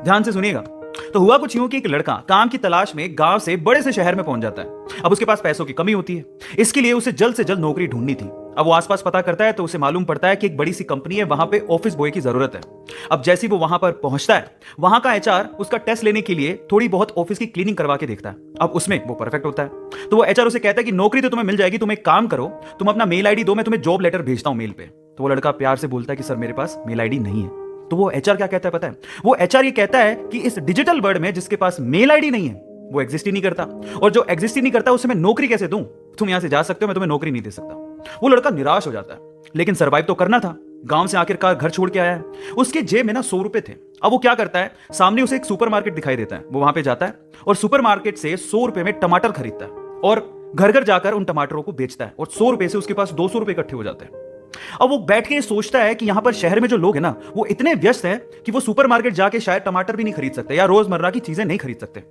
ध्यान से सुनिएगा। तो हुआ कुछ यूं कि एक लड़का काम की तलाश में गांव से बड़े से शहर में पहुंच जाता है। अब उसके पास पैसों की कमी होती है, इसके लिए उसे जल्द से जल्द नौकरी ढूंढनी थी। अब वो आसपास पता करता है तो उसे मालूम पड़ता है कि एक बड़ी सी कंपनी है, वहां पे ऑफिस बॉय की जरूरत है। अब जैसे ही वो वहां पर पहुंचता है, वहां का एचआर उसका टेस्ट लेने के लिए थोड़ी बहुत ऑफिस की क्लीनिंग करवा के देखता है। अब उसमें वो परफेक्ट होता है, तो वो एचआर उसे कहता है कि नौकरी तो तुम्हें मिल जाएगी, तुम एक काम करो, तुम अपना मेल आईडी दो, मैं तुम्हें जॉब लेटर भेजता हूं मेल पे। तो वो लड़का प्यार से बोलता है कि सर मेरे पास मेल आईडी नहीं है। तो वो एचआर क्या कहता है पता है? वो एचआर ये कहता है कि इस डिजिटल वर्ल्ड में जिसके पास मेल आईडी नहीं है वो एग्जिस्ट ही नहीं करता, और जो एग्जिस्ट ही नहीं करता उसे मैं नौकरी कैसे दूं? तुम यहां से जा सकते हो, मैं तुम्हें नौकरी नहीं दे सकता। वो लड़का निराश हो जाता है, लेकिन सर्वाइव तो करना था। गांव से आखिरकार घर छोड़ के आया है, उसके जेब में ना 100 रुपए थे। अब वो क्या करता है, सामने उसे एक सुपरमार्केट दिखाई देता है, वो वहां पे जाता है और सुपरमार्केट से 100 रुपए में टमाटर खरीदता है और घर घर जाकर उन टमाटरों को बेचता है, और 100 रुपए से उसके पास 200 रुपए इकट्ठे हो जाते हैं। अब वो बैठ के सोचता है कि यहां पर शहर में जो लोग हैं ना, वो इतने व्यस्त हैं कि वो सुपरमार्केट जाके शायद टमाटर भी नहीं खरीद सकते या रोजमर्रा की चीजें नहीं खरीद सकते।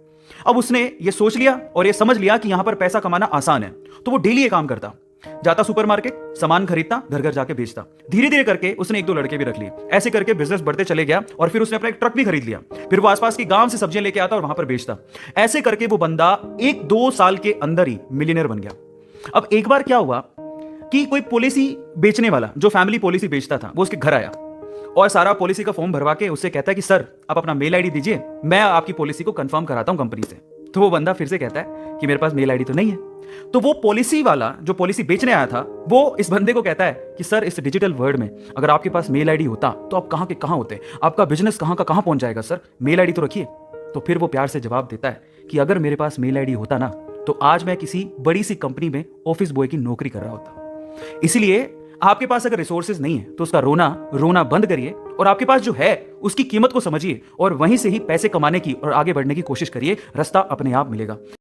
अब उसने ये सोच लिया और ये समझ लिया कि यहां पर पैसा कमाना आसान है, तो वो डेली ये काम करता, जाता सुपरमार्केट, सामान खरीदता, घर घर जाके बेचता। धीरे धीरे करके उसने 1-2 लड़के भी रख लिए। ऐसे करके बिजनेस बढ़ते चले गया और फिर उसने अपना एक ट्रक भी खरीद लिया। फिर वो आसपास के गांव से सब्जियां लेके आता और वहां पर बेचता। ऐसे करके वो बंदा 1-2 साल के अंदर ही मिलियनर बन गया। अब एक बार क्या हुआ कि कोई पॉलिसी बेचने वाला, जो फैमिली पॉलिसी बेचता था, वो उसके घर आया और सारा पॉलिसी का फॉर्म भरवा के उससे कहता है कि सर आप अपना मेल आईडी दीजिए, मैं आपकी पॉलिसी को कंफर्म कराता हूं कंपनी से। तो वो बंदा फिर से कहता है कि मेरे पास मेल आईडी तो नहीं है। तो वो पॉलिसी वाला जो पॉलिसी बेचने आया था, वो इस बंदे को कहता है कि सर इस डिजिटल वर्ल्ड में अगर आपके पास मेल आईडी होता तो आप कहां के कहां होते, आपका बिजनेस कहां का कहां पहुंच जाएगा, सर मेल आईडी तो रखिए। तो फिर वो प्यार से जवाब देता है कि अगर मेरे पास मेल आईडी होता ना, तो आज मैं किसी बड़ी सी कंपनी में ऑफिस बॉय की नौकरी कर रहा होता। इसलिए आपके पास अगर रिसोर्सेज नहीं है तो उसका रोना बंद करिए और आपके पास जो है उसकी कीमत को समझिए और वहीं से ही पैसे कमाने की और आगे बढ़ने की कोशिश करिए। रास्ता अपने आप मिलेगा।